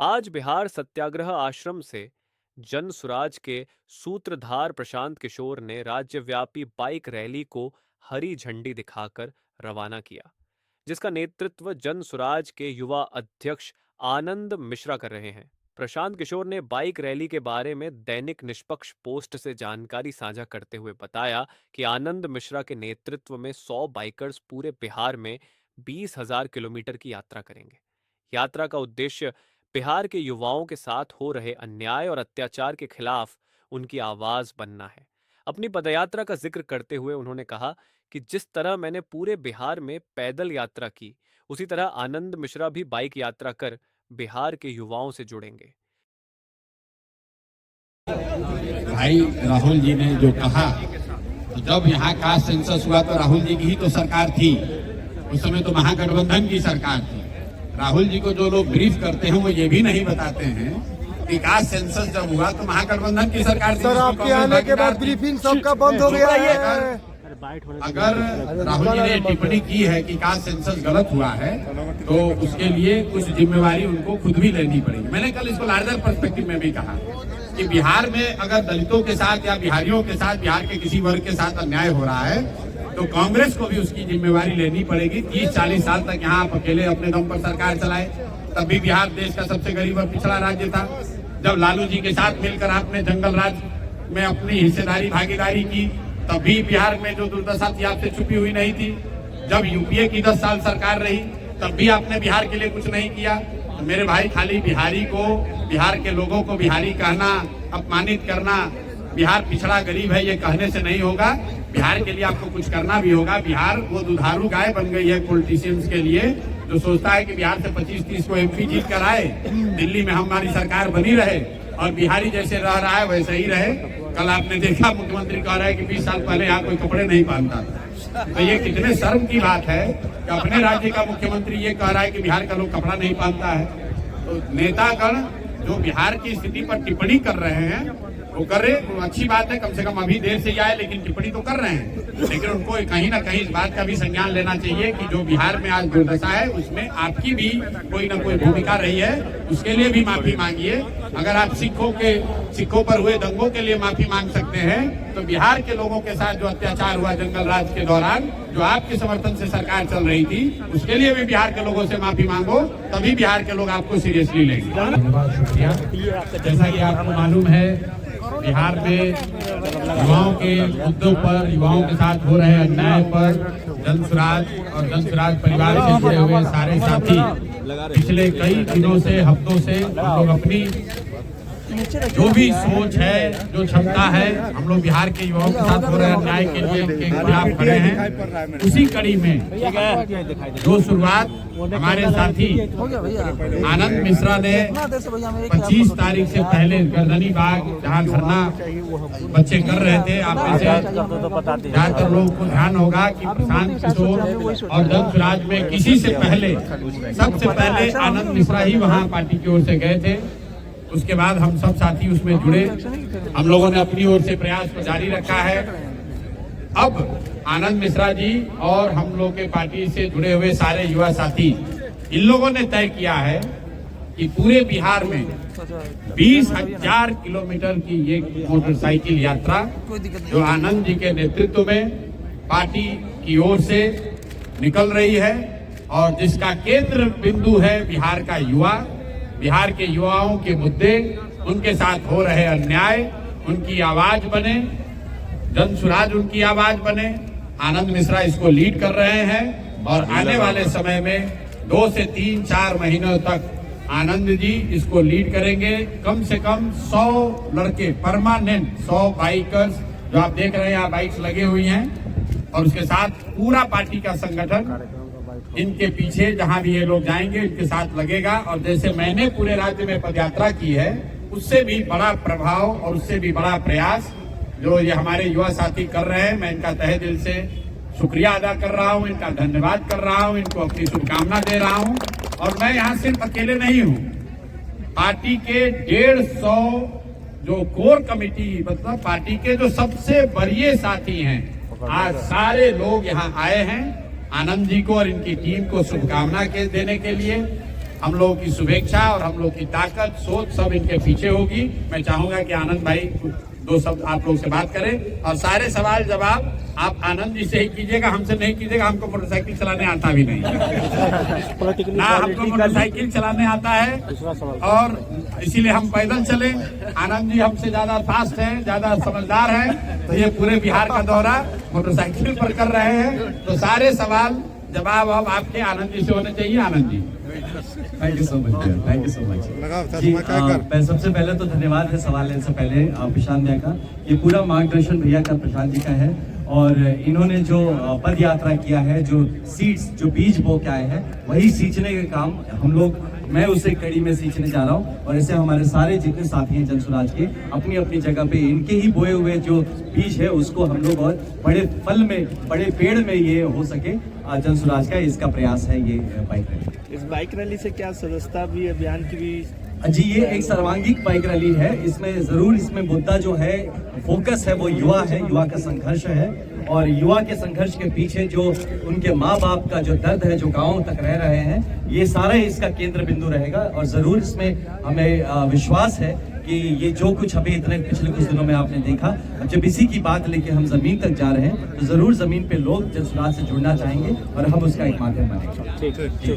आज बिहार सत्याग्रह आश्रम से जन सुराज के सूत्रधार प्रशांत किशोर ने राज्यव्यापी बाइक रैली को हरी झंडी दिखाकर रवाना किया, जिसका नेतृत्व जन सुराज के युवा अध्यक्ष आनंद मिश्रा कर रहे हैं। प्रशांत किशोर ने बाइक रैली के बारे में दैनिक निष्पक्ष पोस्ट से जानकारी साझा करते हुए बताया कि आनंद मिश्रा के नेतृत्व में 100 बाइकर्स पूरे बिहार में 20,000 किलोमीटर की यात्रा करेंगे। यात्रा का उद्देश्य बिहार के युवाओं के साथ हो रहे अन्याय और अत्याचार के खिलाफ उनकी आवाज बनना है। अपनी पदयात्रा का जिक्र करते हुए उन्होंने कहा कि जिस तरह मैंने पूरे बिहार में पैदल यात्रा की, उसी तरह आनंद मिश्रा भी बाइक यात्रा कर बिहार के युवाओं से जुड़ेंगे। भाई राहुल जी ने जो कहा, तो जब यहाँ कास्ट सेंसस हुआ तो राहुल जी की ही तो सरकार थी। उस समय तो महागठबंधन की सरकार थी। राहुल जी को जो लोग ब्रीफ करते हैं वो ये भी नहीं बताते हैं कि कास्ट सेंसस जब हुआ तो महागठबंधन की सरकार थी। सर, आपके आने के बाद ब्रीफिंग सबका बंद हो गया है। अगर राहुल जी ने टिप्पणी की है कि कास्ट सेंसस गलत हुआ है तो उसके लिए कुछ जिम्मेवारी उनको खुद भी लेनी पड़ेगी। मैंने कल इसको लार्जर पर्सपेक्टिव में भी कहा कि बिहार में अगर दलितों के साथ या बिहारियों के साथ, बिहार के किसी वर्ग के साथ अन्याय हो रहा है तो कांग्रेस को भी उसकी जिम्मेवारी लेनी पड़ेगी। 30-40 साल तक यहाँ आप अकेले अपने दम पर सरकार चलाए, तब भी बिहार देश का सबसे गरीब और पिछड़ा राज्य था। जब लालू जी के साथ मिलकर आपने जंगल राज में अपनी हिस्सेदारी भागीदारी की, तब भी बिहार में जो दुर्दशा थी आपसे छुपी हुई नहीं थी। जब यूपीए की 10 साल सरकार रही तब भी आपने बिहार के लिए कुछ नहीं किया। तो मेरे भाई, खाली बिहारी को, बिहार के लोगों को बिहारी कहना, अपमानित करना, बिहार पिछड़ा गरीब है ये कहने से नहीं होगा। बिहार के लिए आपको कुछ करना भी होगा। बिहार वो दुधारू गाय बन गई है पॉलिटिशियंस के लिए, जो सोचता है कि बिहार से 25-30 को एमपी जीत कर आए, दिल्ली में हमारी सरकार बनी रहे और बिहारी जैसे रह रहा है वैसे ही रहे। कल आपने देखा मुख्यमंत्री कह रहा है कि 20 साल पहले यहाँ कोई कपड़े नहीं पहनता था। तो ये कितने शर्म की बात है कि अपने राज्य का मुख्यमंत्री ये कह रहा है कि बिहार का लोग कपड़ा नहीं पहनता है। तो नेतागण जो बिहार की स्थिति पर टिप्पणी कर रहे हैं वो कर रहे, वो अच्छी बात है, कम से कम अभी देर से ही आए लेकिन टिप्पणी तो कर रहे हैं। लेकिन उनको कहीं ना कहीं इस बात का भी संज्ञान लेना चाहिए कि जो बिहार में आज दुर्दशा है उसमें आपकी भी कोई ना कोई भूमिका रही है, उसके लिए भी माफी मांगिए। अगर आप सिखों पर हुए दंगों के लिए माफी मांग सकते हैं तो बिहार के लोगों के साथ जो अत्याचार हुआ जंगल राज के दौरान, जो आपके समर्थन से सरकार चल रही थी, उसके लिए भी बिहार के लोगों से माफी मांगो, तभी बिहार के लोग आपको सीरियसली लेंगे। धन्यवाद, शुक्रिया। जैसा कि आपको मालूम है, बिहार में युवाओं के मुद्दों पर, युवाओं के साथ हो रहे अन्याय पर जन सुराज और जन सुराज परिवार से जुड़े हुए सारे साथी पिछले कई दिनों से, हफ्तों से हम लोग अपनी जो भी सोच है, जो क्षमता है, हम लोग बिहार के युवाओं के साथ हो रहे अन्याय के लिए उनके खिलाफ खड़े हैं। उसी कड़ी में जो शुरुआत हमारे साथी आनंद मिश्रा ने 25 तारीख से पहले गर्दनी बाग जहाँ धरना बच्चे कर रहे थे, आप में से ज्यादातर लोगों को ध्यान होगा कि प्रशांत किशोर और जन सुराज में किसी से पहले, सबसे पहले आनंद मिश्रा ही वहाँ पार्टी की ओर से गए थे। उसके बाद हम सब साथी उसमें जुड़े। हम लोगों ने अपनी ओर से प्रयास को जारी रखा है। अब आनंद मिश्रा जी और हम लोग के पार्टी से जुड़े हुए सारे युवा साथी, इन लोगों ने तय किया है कि पूरे बिहार में 20,000 किलोमीटर की ये मोटरसाइकिल यात्रा जो आनंद जी के नेतृत्व में पार्टी की ओर से निकल रही है और जिसका केंद्र बिंदु है बिहार का युवा, बिहार के युवाओं के मुद्दे, उनके साथ हो रहे अन्याय, उनकी आवाज बने, जन सुराज उनकी आवाज बने। आनंद मिश्रा इसको लीड कर रहे हैं और आने वाले समय में 2 से 3-4 महीनों तक आनंद जी इसको लीड करेंगे। कम से कम 100 लड़के परमानेंट, 100 बाइकर्स जो आप देख रहे हैं यहाँ बाइक्स लगे हुई हैं, और उसके साथ पूरा पार्टी का संगठन इनके पीछे जहां भी ये लोग जाएंगे इनके साथ लगेगा। और जैसे मैंने पूरे राज्य में पदयात्रा की है, उससे भी बड़ा प्रभाव और उससे भी बड़ा प्रयास जो ये हमारे युवा साथी कर रहे हैं, मैं इनका तहे दिल से शुक्रिया अदा कर रहा हूं, इनका धन्यवाद कर रहा हूं, इनको अपनी शुभकामना दे रहा हूं। और मैं यहाँ सिर्फ अकेले नहीं हूँ, पार्टी के 150 जो कोर कमेटी, मतलब पार्टी के जो सबसे वरीय साथी हैं, आज सारे लोग यहाँ आए हैं आनंद जी को और इनकी टीम को शुभकामना देने के लिए। हम लोगों की शुभेच्छा और हम लोग की ताकत सोच सब इनके पीछे होगी। मैं चाहूंगा कि आनंद भाई दो शब्द आप लोग से बात करें और सारे सवाल जवाब आप आनंद जी से ही कीजिएगा, हमसे नहीं कीजिएगा। हमको मोटरसाइकिल चलाने आता भी नहीं ना, हमको मोटरसाइकिल चलाने आता है और इसीलिए हम पैदल चले। आनंद जी हमसे ज्यादा फास्ट हैं, ज्यादा समझदार हैं, तो ये पूरे बिहार का दौरा मोटरसाइकिल पर कर रहे हैं। तो सारे सवाल जवाब अब आपके आनंद जी से होने चाहिए। Anand ji, thank you so much, thank you so much ji. मैं सबसे पहले तो धन्यवाद है सवाल लेने से पहले प्रशांत भैया का। ये पूरा मार्गदर्शन भैया का, प्रशांत जी का है और इन्होंने जो पद यात्रा किया है, जो सीड्स, जो बीज बो के आए हैं, वही सींचने का काम हम लोग, मैं उसे कड़ी में सींचने जा रहा हूँ। और ऐसे हमारे सारे जितने साथी हैं जनसुराज के, अपनी अपनी जगह पे इनके ही बोए हुए जो बीज है उसको हम लोग और बड़े फल में, बड़े पेड़ में ये हो सके, जनसुराज का इसका प्रयास है ये बाइक रैली। इस बाइक रैली से क्या सदस्यता भी, अभियान की भी? जी, ये एक सर्वांगीण बाइक रैली है। इसमें जरूर, इसमें मुद्दा जो है, फोकस है वो युवा है, युवा का संघर्ष है। और युवा के संघर्ष के पीछे जो उनके माँ बाप का जो दर्द है, जो गाँव तक रह रहे हैं, ये सारा इसका केंद्र बिंदु रहेगा। और जरूर इसमें हमें विश्वास है कि ये जो कुछ अभी इतने पिछले कुछ दिनों में आपने देखा, जब इसी की बात लेके हम जमीन तक जा रहे हैं, तो जरूर जमीन पे लोग जनसुराज से जुड़ना चाहेंगे और हम उसका एक माध्यम बनेंगे।